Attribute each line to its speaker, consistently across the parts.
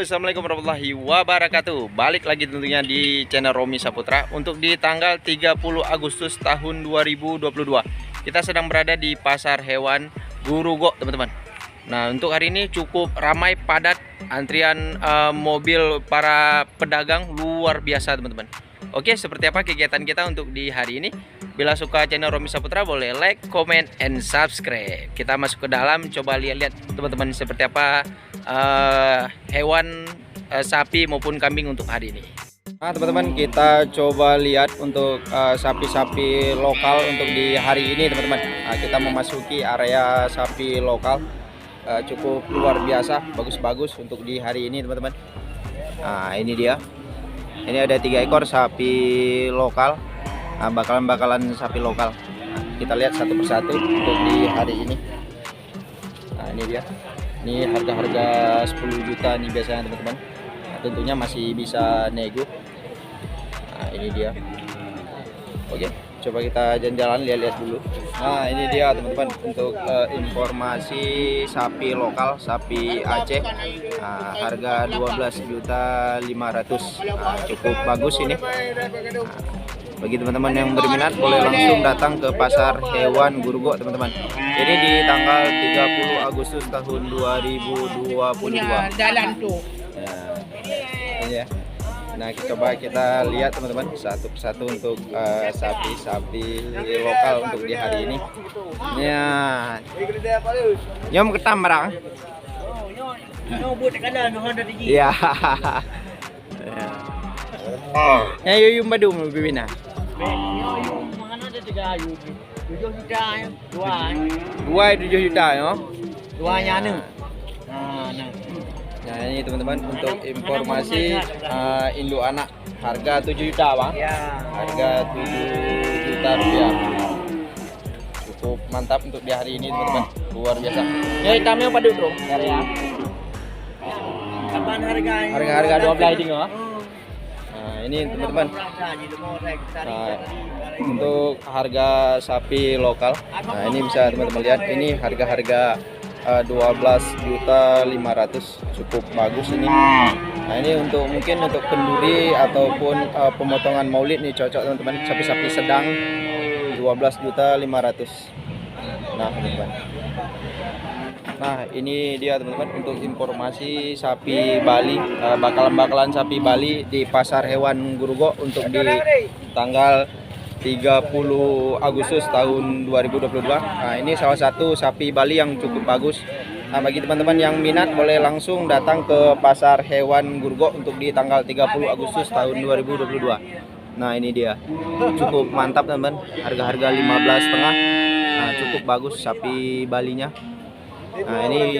Speaker 1: Assalamualaikum warahmatullahi wabarakatuh. Balik lagi tentunya di channel Romi Saputra. Untuk di tanggal 30 Agustus tahun 2022 kita sedang berada di pasar hewan Gurugo, teman-teman. Nah, untuk hari ini cukup ramai, padat, antrian mobil para pedagang luar biasa, teman-teman. Oke, seperti apa kegiatan kita untuk di hari ini? Bila suka channel Romi Saputra, boleh like, comment, and subscribe. Kita masuk ke dalam, coba lihat-lihat teman-teman seperti apa hewan sapi maupun kambing untuk hari ini. Nah, teman-teman, kita coba lihat untuk sapi-sapi lokal untuk di hari ini, teman-teman. Nah, kita memasuki area sapi lokal, cukup luar biasa, bagus-bagus untuk di hari ini, teman-teman. Nah, ini dia. Ini ada 3 ekor sapi lokal. Nah, bakalan sapi lokal. Nah, kita lihat satu persatu untuk di hari ini. Nah, ini dia. Ini harga-harga 10 juta nih biasanya, teman-teman. Nah, tentunya masih bisa nego. Nah, ini dia. Oke, coba kita jalan-jalan lihat-lihat dulu. Nah, ini dia teman-teman untuk informasi sapi lokal, sapi Aceh. Nah, harga 12.500.000. Nah, cukup bagus ini. Nah, bagi teman-teman yang berminat boleh langsung datang ke pasar hewan Gurugo, teman-teman. Ini di tanggal 30 Agustus tahun 2022.
Speaker 2: Jalan tuh.
Speaker 1: Nah, ini ya. Nah, coba kita lihat teman-teman satu persatu untuk sapi-sapi lokal untuk di hari ini. Ya. Nyom ketam barang. Iya. Ya, yung badum bibina. 7 juta ya.
Speaker 2: Duanya nih.
Speaker 1: Nah, ini teman-teman untuk informasi induk anak harga 7 juta, Bang.
Speaker 2: Ya.
Speaker 1: Harga 7 juta rupiah. Cukup mantap untuk di hari ini, teman-teman. Luar biasa. Ya, hitamnya pada bro. Ya.
Speaker 2: Kapan harganya?
Speaker 1: Harga 12 ini, Bang. Nah, ini teman-teman. Nah, untuk harga sapi lokal. Nah, ini bisa teman-teman lihat, ini harga-harga 12.500.000, cukup bagus ini. Nah, ini untuk mungkin untuk kenduri ataupun pemotongan maulid nih cocok, teman-teman. Sapi-sapi sedang 12.500.000. Nah, teman-teman. Nah, ini dia teman-teman untuk informasi sapi Bali, bakalan sapi Bali di pasar hewan Gurugo untuk di tanggal 30 Agustus tahun 2022. Nah, ini salah satu sapi Bali yang cukup bagus. Nah, bagi teman-teman yang minat boleh langsung datang ke pasar hewan Gurugo untuk di tanggal 30 Agustus tahun 2022. Nah, ini dia. Cukup mantap, teman-teman. Harga-harga 15,5. Nah, cukup bagus sapi Balinya. Nah, ini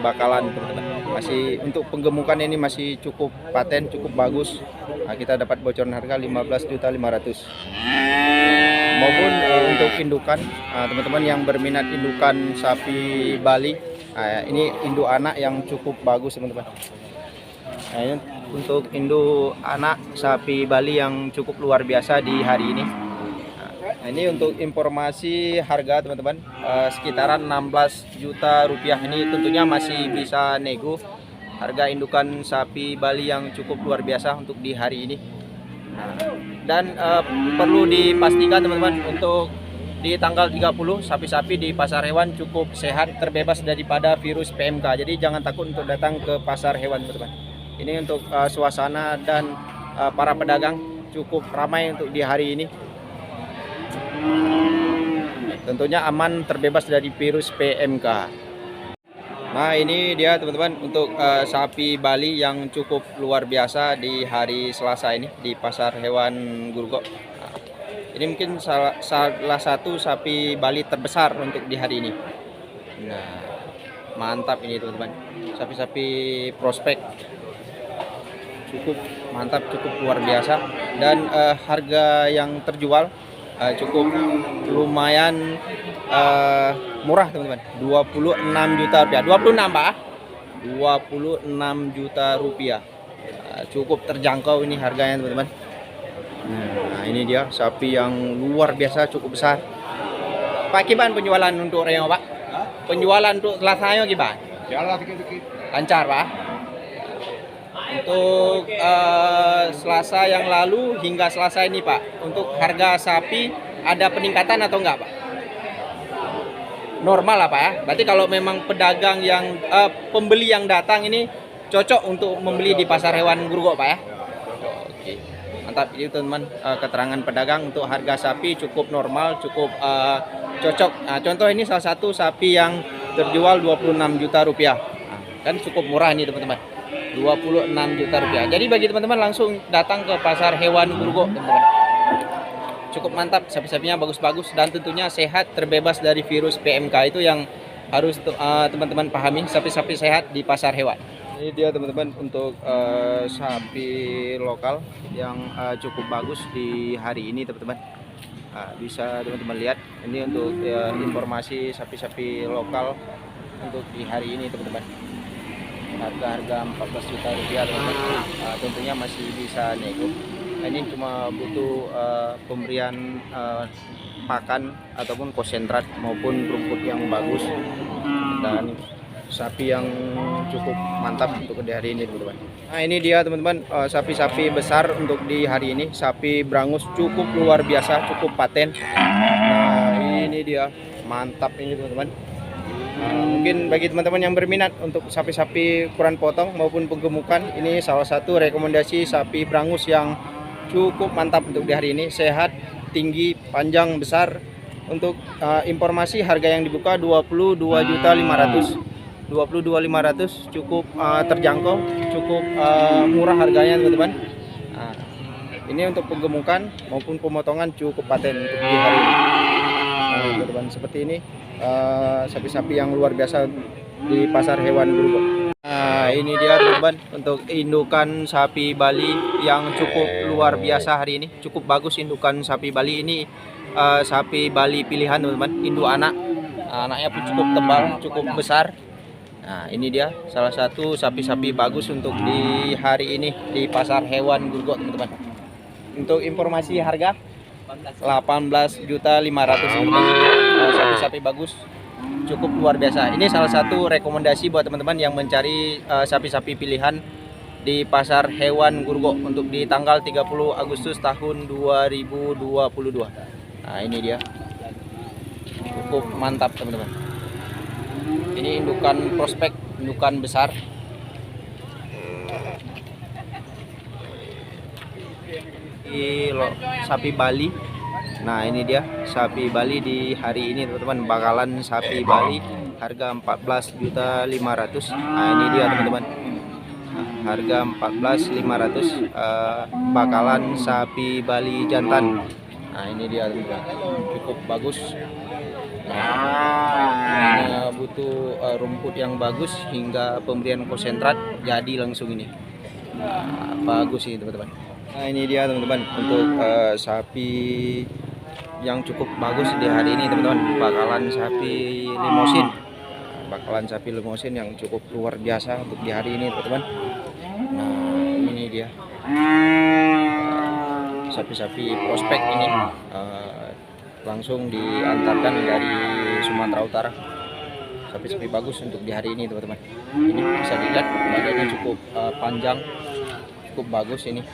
Speaker 1: bakalan teman-teman, masih untuk penggemukan ini masih cukup paten, cukup bagus. Nah, kita dapat bocoran harga 15.500.000. Maupun untuk indukan, teman-teman yang berminat indukan sapi Bali, ini induk anak yang cukup bagus, teman-teman. Nah, ini untuk induk anak sapi Bali yang cukup luar biasa di hari ini. Nah, ini untuk informasi harga, teman-teman, sekitaran 16 juta rupiah. Ini tentunya masih bisa nego. Harga indukan sapi Bali yang cukup luar biasa untuk di hari ini. Nah, dan perlu dipastikan, teman-teman, untuk di tanggal 30 sapi-sapi di pasar hewan cukup sehat, terbebas daripada virus PMK. Jadi jangan takut untuk datang ke pasar hewan, teman-teman. Ini untuk suasana dan para pedagang cukup ramai untuk di hari ini. Tentunya aman, terbebas dari virus PMK. Nah, ini dia teman-teman untuk sapi Bali yang cukup luar biasa di hari Selasa ini di pasar hewan Gurugo. Nah, ini mungkin salah satu sapi Bali terbesar untuk di hari ini. Nah, mantap ini teman-teman. Sapi-sapi prospek cukup mantap, cukup luar biasa, dan harga yang terjual cukup lumayan murah, teman-teman. 26 juta rupiah. 26, Pak. 26 juta rupiah. Cukup terjangkau ini harganya, teman-teman. Nah, ini dia sapi yang luar biasa, cukup besar. Pak, gimana penjualan untuk reo, Pak? Penjualan untuk Selasanya gimana?
Speaker 3: Jalan dikit-dikit.
Speaker 1: Lancar, Pak. Untuk Selasa yang lalu hingga Selasa ini Pak, untuk harga sapi ada peningkatan atau enggak Pak? Normal lah Pak ya. Berarti kalau memang pedagang yang pembeli yang datang ini cocok untuk membeli di pasar hewan Grogol Pak ya. Oke. Mantap ini teman-teman, keterangan pedagang untuk harga sapi cukup normal, cukup cocok. Nah, contoh ini salah satu sapi yang terjual 26 juta rupiah. Nah, kan cukup murah ini teman-teman. 26 juta rupiah. Jadi bagi teman-teman langsung datang ke pasar hewan Grogol teman-teman. Cukup mantap, sapi-sapinya bagus-bagus dan tentunya sehat, terbebas dari virus PMK. Itu yang harus teman-teman pahami, sapi-sapi sehat di pasar hewan. Ini dia teman-teman untuk sapi lokal yang cukup bagus di hari ini teman-teman. Bisa teman-teman lihat, ini untuk informasi sapi-sapi lokal untuk di hari ini teman-teman. Harga 14 juta rupiah teman-teman. Tentunya masih bisa nego. Ini cuma butuh pemberian pakan ataupun konsentrat maupun rumput yang bagus dan sapi yang cukup mantap untuk di hari ini teman-teman. Nah ini dia teman-teman, sapi-sapi besar untuk di hari ini. Sapi Brangus cukup luar biasa, cukup paten. Nah ini dia, mantap ini teman-teman. Mungkin bagi teman-teman yang berminat untuk sapi-sapi ukuran potong maupun penggemukan, ini salah satu rekomendasi sapi Brangus yang cukup mantap untuk di hari ini. Sehat, tinggi, panjang, besar. Untuk informasi harga yang dibuka 22.500.000. 22.500 cukup terjangkau, cukup murah harganya teman-teman. Nah, ini untuk penggemukan maupun pemotongan cukup paten untuk di hari ini. Nah, teman-teman seperti ini sapi-sapi yang luar biasa di pasar hewan Grogol. Nah ini dia teman-teman untuk indukan sapi Bali yang cukup luar biasa hari ini. Cukup bagus indukan sapi Bali ini, sapi Bali pilihan teman-teman. Induk anak, anaknya pun cukup tebal, cukup besar. Nah ini dia salah satu sapi-sapi bagus untuk di hari ini di pasar hewan Grogol teman-teman. Untuk informasi harga 18.500.000 teman-teman. Sapi-sapi bagus, cukup luar biasa. Ini salah satu rekomendasi buat teman-teman yang mencari sapi-sapi pilihan di pasar hewan Grogol untuk di tanggal 30 Agustus tahun 2022. Nah ini dia, cukup mantap teman-teman. Ini indukan prospek, indukan besar. Ini sapi Bali. Nah ini dia sapi Bali di hari ini teman-teman, bakalan sapi Bali harga 14.500.000. Nah ini dia teman-teman, harga 14.500 bakalan sapi Bali jantan. Nah ini dia teman-teman, cukup bagus. Nah, butuh rumput yang bagus hingga pemberian konsentrat jadi langsung ini. Nah, bagus ini teman-teman. Nah ini dia teman-teman untuk sapi yang cukup bagus di hari ini teman-teman, bakalan sapi limosin. Bakalan sapi limosin yang cukup luar biasa untuk di hari ini teman-teman. Nah ini dia sapi-sapi prospek ini, langsung diantarkan dari Sumatera Utara. Sapi-sapi bagus untuk di hari ini teman-teman. Ini bisa dilihat badannya cukup panjang, cukup bagus ini.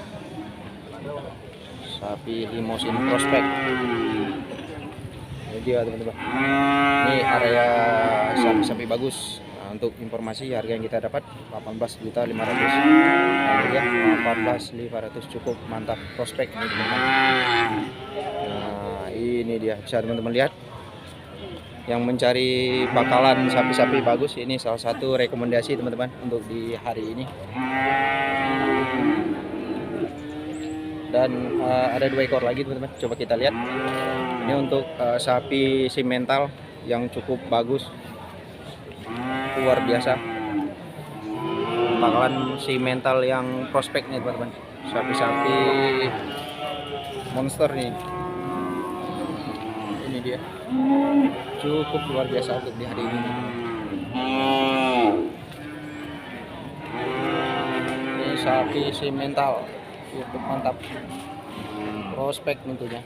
Speaker 1: Sapi limosin prospek. Ini dia teman-teman. Ini area sapi-sapi bagus. Nah, untuk informasi harga yang kita dapat 18.500.000. Nah, ini dia 14.500, cukup mantap prospek ini teman-teman. Nah, ini dia bisa teman-teman lihat. Yang mencari bakalan sapi-sapi bagus, ini salah satu rekomendasi teman-teman untuk di hari ini. Dan ada 2 ekor lagi teman-teman, coba kita lihat. Ini untuk sapi simental yang cukup bagus, luar biasa, bakalan simental yang prospek nih teman-teman. Sapi-sapi monster nih. Ini dia, cukup luar biasa untuk di hari ini. Ini sapi simental cukup mantap, prospek tentunya.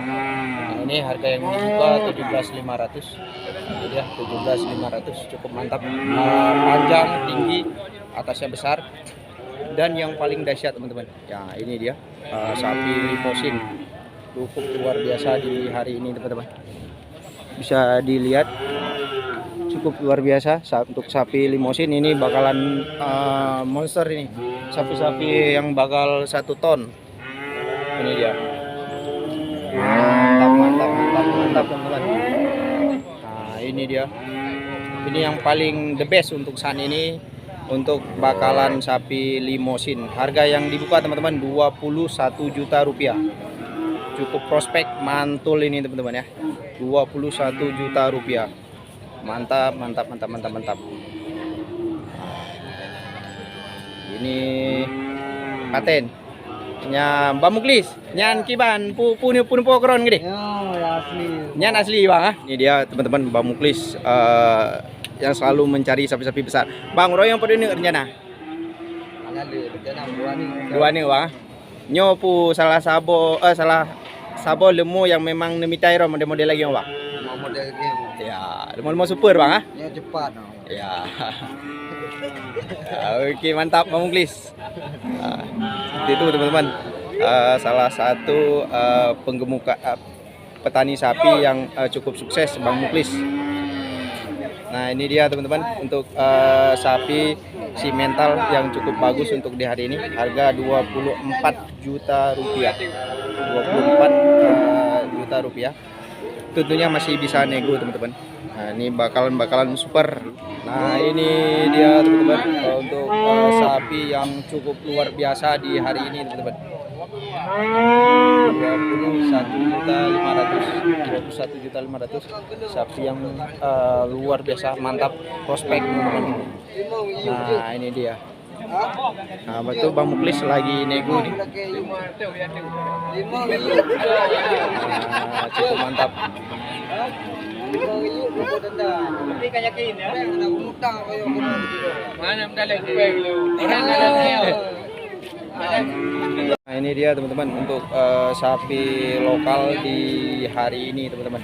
Speaker 1: Nah, ini harga yang dibuka 17.500. Ini dia 17.500, cukup mantap. Panjang, tinggi, atasnya besar. Dan yang paling dahsyat teman-teman, ya ini dia sapi limosin, cukup luar biasa di hari ini teman-teman. Bisa dilihat cukup luar biasa untuk sapi limosin ini, bakalan monster ini, sapi-sapi yang bakal 1 ton. Ini dia, mantap teman-teman. Nah ini dia, ini yang paling the best untuk saat ini, untuk bakalan sapi limosin. Harga yang dibuka teman-teman 21 juta rupiah. Cukup prospek mantul ini teman-teman ya, 21 juta rupiah. Mantap. Ini patennya Mbak Muklis, nyan kiban punya pokron gede.
Speaker 2: Ya asli.
Speaker 1: Nyan asli bang. Ini dia teman-teman Mbak Muklis yang selalu mencari sapi-sapi besar. Bang Roy yang pada ini rencana? Dua nih bang. Nyopu salah sabo lemu yang memang nemitai model lagi bang.
Speaker 2: Model game.
Speaker 1: Ya, mau super bang ah?
Speaker 2: Ya cepat.
Speaker 1: Ya. Oke mantap Bang Muklis. Seperti itu teman-teman. Salah satu penggemuka petani sapi yang cukup sukses, Bang Muklis. Nah ini dia teman-teman untuk sapi simental yang cukup bagus untuk di hari ini. Harga 24 juta rupiah. 24 juta rupiah. Tentunya masih bisa nego teman-teman. Nah ini bakalan super. Nah ini dia teman-teman untuk sapi yang cukup luar biasa di hari ini teman-teman. 21.500 sapi yang luar biasa, mantap, prospek teman-teman. Nah ini dia. Nah betul Bang Muklis lagi nego nih. Nah, cukup mantap. Nah ini dia teman-teman untuk sapi lokal di hari ini teman-teman.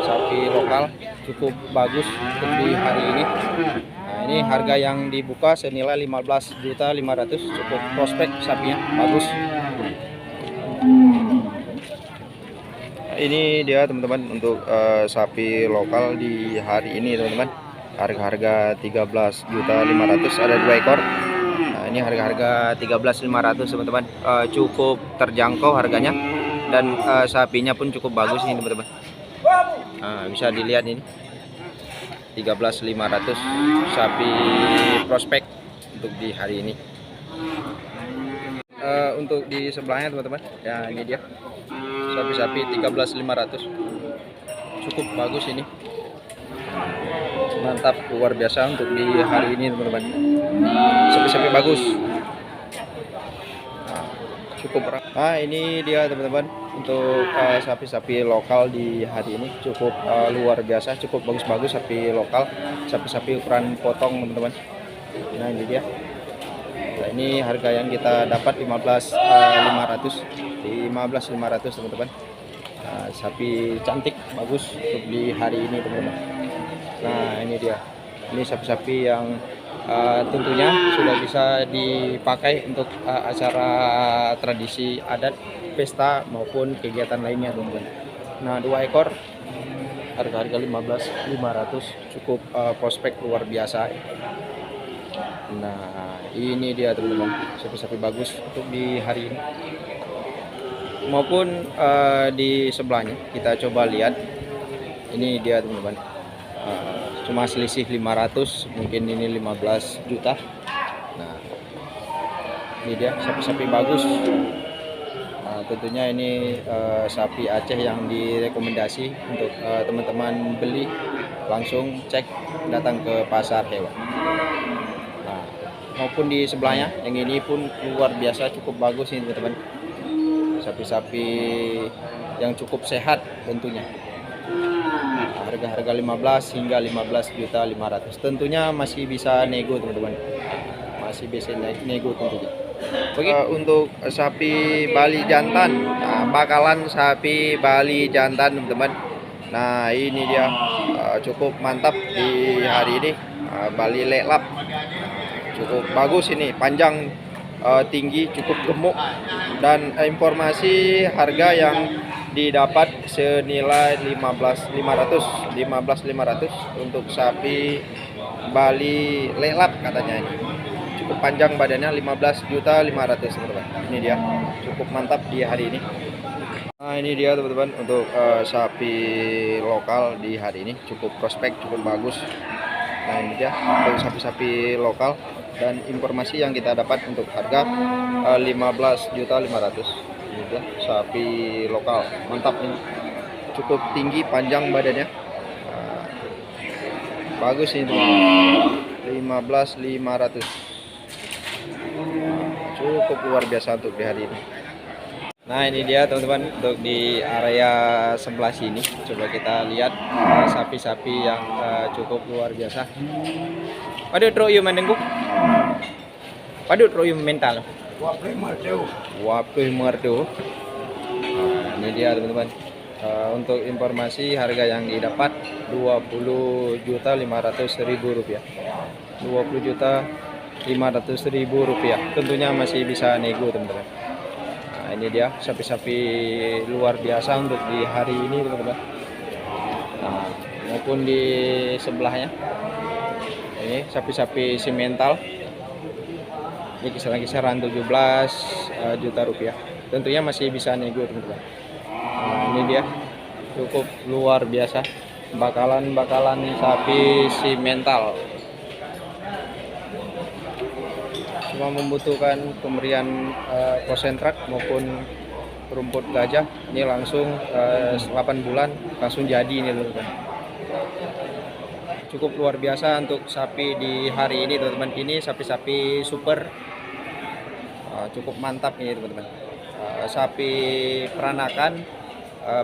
Speaker 1: Sapi lokal cukup bagus untuk di hari ini. Nah ini harga yang dibuka senilai 15.500, cukup prospek sapinya, bagus. Ini dia teman-teman untuk sapi lokal di hari ini teman-teman. Harga 13.500, ada 2 ekor. Nah, ini harga 13.500 teman-teman. Cukup terjangkau harganya, dan sapinya pun cukup bagus ini teman-teman. Nah, bisa dilihat ini 13.500 sapi prospek untuk di hari ini. Untuk di sebelahnya teman-teman, ya ini dia sapi-sapi 13.500, cukup bagus ini, mantap, luar biasa untuk di hari ini teman-teman. Sapi-sapi bagus, cukup. Nah ini dia teman-teman untuk sapi-sapi lokal di hari ini, cukup luar biasa, cukup bagus-bagus sapi lokal, sapi-sapi ukuran potong teman-teman. Nah ini dia. Nah, ini harga yang kita dapat 15.500 teman-teman. Nah, sapi cantik, bagus untuk di hari ini teman-teman. Nah ini dia, ini sapi-sapi yang tentunya sudah bisa dipakai untuk acara tradisi adat, pesta maupun kegiatan lainnya teman-teman. Nah 2 ekor harga 15.500, cukup prospek luar biasa. Nah ini dia teman-teman, sapi-sapi bagus untuk di hari ini maupun di sebelahnya. Kita coba lihat, ini dia teman-teman, cuma selisih 500, mungkin ini 15 juta. Nah ini dia sapi-sapi bagus. Nah, tentunya ini sapi Aceh yang direkomendasi untuk teman-teman beli, langsung cek, datang ke pasar hewan. Nah, maupun di sebelahnya yang ini pun luar biasa, cukup bagus ini teman-teman, sapi-sapi yang cukup sehat tentunya. Harga 15 hingga 15.500, tentunya masih bisa nego teman-teman, masih bisa nego tentunya. Oke, untuk sapi Bali jantan, nah, bakalan sapi Bali jantan teman-teman. Nah ini dia cukup mantap di hari ini, Bali lelap, cukup bagus ini, panjang, tinggi, cukup gemuk, dan informasi harga yang didapat senilai 15.500 untuk sapi Bali lelap katanya ini. Cukup panjang badannya, 15.500.000 teman-teman. Ini dia, cukup mantap di hari ini. Nah ini dia teman-teman untuk sapi lokal di hari ini, cukup prospek, cukup bagus. Nah ini dia untuk sapi-sapi lokal, dan informasi yang kita dapat untuk harga 15.500.000. Ini dia sapi lokal, mantap ini, cukup tinggi, panjang badannya, bagus ini teman-teman. 15.500, cukup luar biasa untuk di hari ini. Nah ini dia teman-teman untuk di area sebelah sini, coba kita lihat sapi-sapi yang cukup luar biasa. Waduh tro yum menengku, waduh tro yum mental, wapih merdu. Ini dia teman-teman, untuk informasi harga yang didapat 20.500.000 rupiah, 20.500.000 rupiah. Tentunya masih bisa nego teman-teman. Nah ini dia sapi-sapi luar biasa untuk di hari ini teman-teman. Nah, maupun di sebelahnya ini sapi-sapi simental, ini kisaran-kisaran 17 juta rupiah. Tentunya masih bisa nego teman-teman. Nah, ini dia cukup luar biasa, bakalan sapi simental. Cuma membutuhkan pemberian konsentrat maupun rumput gajah. Ini langsung 8 bulan langsung jadi ini teman-teman. Cukup luar biasa untuk sapi di hari ini teman-teman. Ini sapi-sapi super, cukup mantap ini teman-teman. Sapi peranakan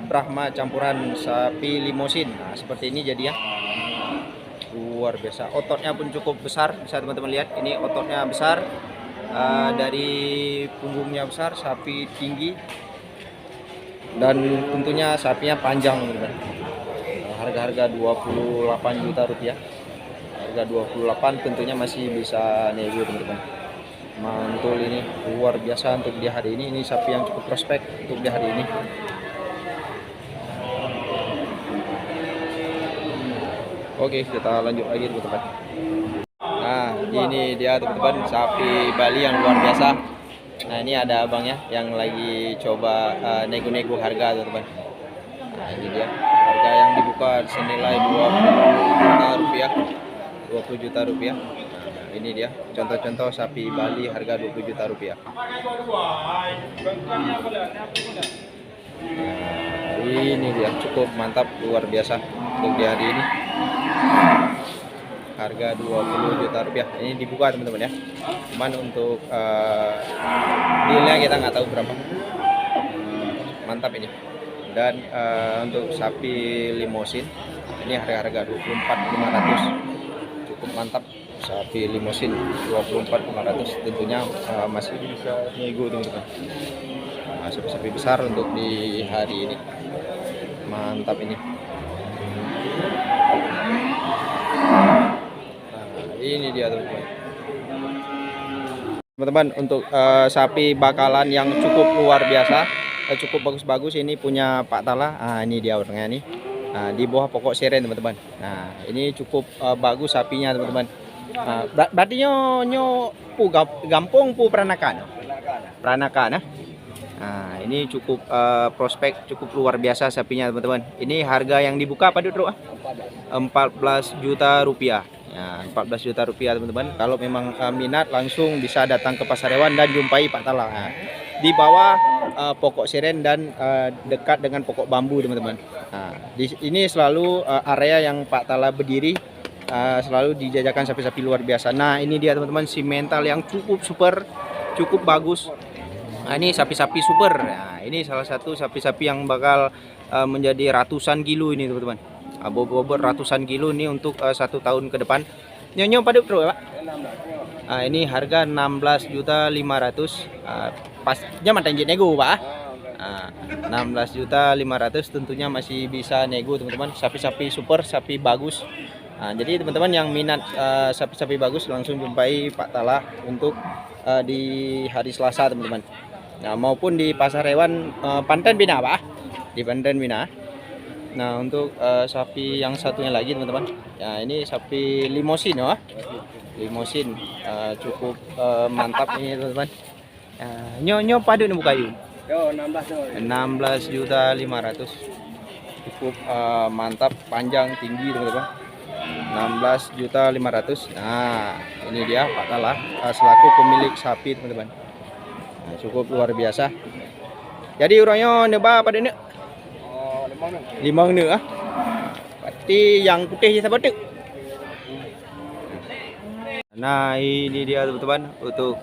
Speaker 1: Brahma campuran sapi limosin. Nah, seperti ini jadi ya, luar biasa. Ototnya pun cukup besar, bisa teman-teman lihat. Ini ototnya besar, dari punggungnya besar, sapi tinggi, dan tentunya sapinya panjang teman-teman. Harga-harga 28 juta rupiah, harga 28 tentunya masih bisa nego teman-teman. Mantul ini luar biasa untuk di hari ini. Ini sapi yang cukup prospek untuk di hari ini. Oke, kita lanjut lagi teman-teman. Nah ini dia teman-teman sapi Bali yang luar biasa. Nah ini ada abangnya yang lagi coba nego-nego harga teman-teman. Nah ini dia harga yang dibuka senilai 20 juta rupiah, 20 juta rupiah. Nah, ini dia contoh-contoh sapi Bali harga 20 juta rupiah. Nah, ini dia cukup mantap, luar biasa untuk di hari ini. Harga 20 juta rupiah. Ini dibuka teman-teman ya. Cuman untuk dealnya kita nggak tahu berapa. Mantap ini. Dan untuk sapi limosin ini harga 24.500. Cukup mantap sapi limosin 24.500. Tentunya masih bisa nego teman-teman. Nah, sapi-sapi besar untuk di hari ini. Mantap ini. Ini dia teman-teman untuk sapi bakalan yang cukup luar biasa, cukup bagus-bagus. Ini punya Pak Tala. Nah, ini dia orangnya nih. Nah, di bawah pokok siren teman-teman. Nah ini cukup bagus sapinya teman-teman. Berarti nyo pu gampung pu peranakan nah. Nah ini cukup prospek, cukup luar biasa sapinya teman-teman. Ini harga yang dibuka apa dulu? 14 juta rupiah. Ya, 14 juta rupiah teman-teman. Kalau memang minat langsung bisa datang ke Pasar Hewan dan jumpai Pak Tala. Nah, di bawah pokok siren dan dekat dengan pokok bambu teman-teman. Nah, ini selalu area yang Pak Tala berdiri, selalu dijajakan sapi-sapi luar biasa. Nah ini dia teman-teman, si mental yang cukup super, cukup bagus. Nah ini sapi-sapi super. Nah, ini salah satu sapi-sapi yang bakal menjadi ratusan kilo ini teman-teman. Bobot ratusan kilo ini untuk 1 tahun ke depan. Nyonya pada bro Pak? Ini harga 16.500.000. Pasnya mantan nego Pak. 16.500.000 tentunya masih bisa nego teman-teman. Sapi-sapi super, sapi bagus. Jadi teman-teman yang minat sapi-sapi bagus langsung jumpai Pak Tala untuk di hari Selasa teman-teman. Nah, maupun di pasar hewan Panten Bina Pak, di Panten Bina. Nah, untuk sapi yang satunya lagi teman-teman, ya ini sapi limosin ya, limosin cukup mantap ini teman-teman. Nyo padu nih kayu.
Speaker 2: Yo
Speaker 1: 16.500.000 cukup mantap, panjang tinggi teman-teman. 16.500.000. Nah, ini dia Pak Tala selaku pemilik sapi teman-teman. Nah, cukup luar biasa. Jadi orangnya neba pada ini limang nữa. Berarti yang putih siapa tuh? Nah, ini dia teman-teman untuk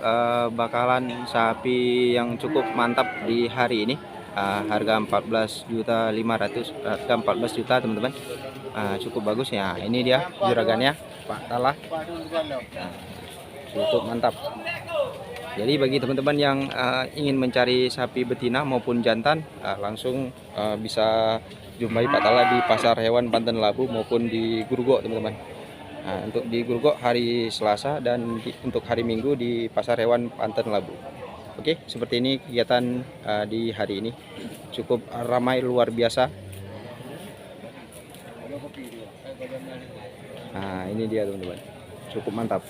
Speaker 1: bakalan sapi yang cukup mantap di hari ini. Harga 14.500.000, harga 14 juta teman-teman. Cukup bagus ya. Ini dia juragannya Pak Tala. Cukup mantap. Jadi bagi teman-teman yang ingin mencari sapi betina maupun jantan, langsung bisa jumpai Pak Tala di pasar hewan Panten Labu maupun di Grogol teman-teman. Untuk di Grogol hari Selasa dan untuk hari Minggu di pasar hewan Panten Labu. Oke, seperti ini kegiatan di hari ini. Cukup ramai luar biasa. Nah, ini dia teman-teman. Cukup mantap.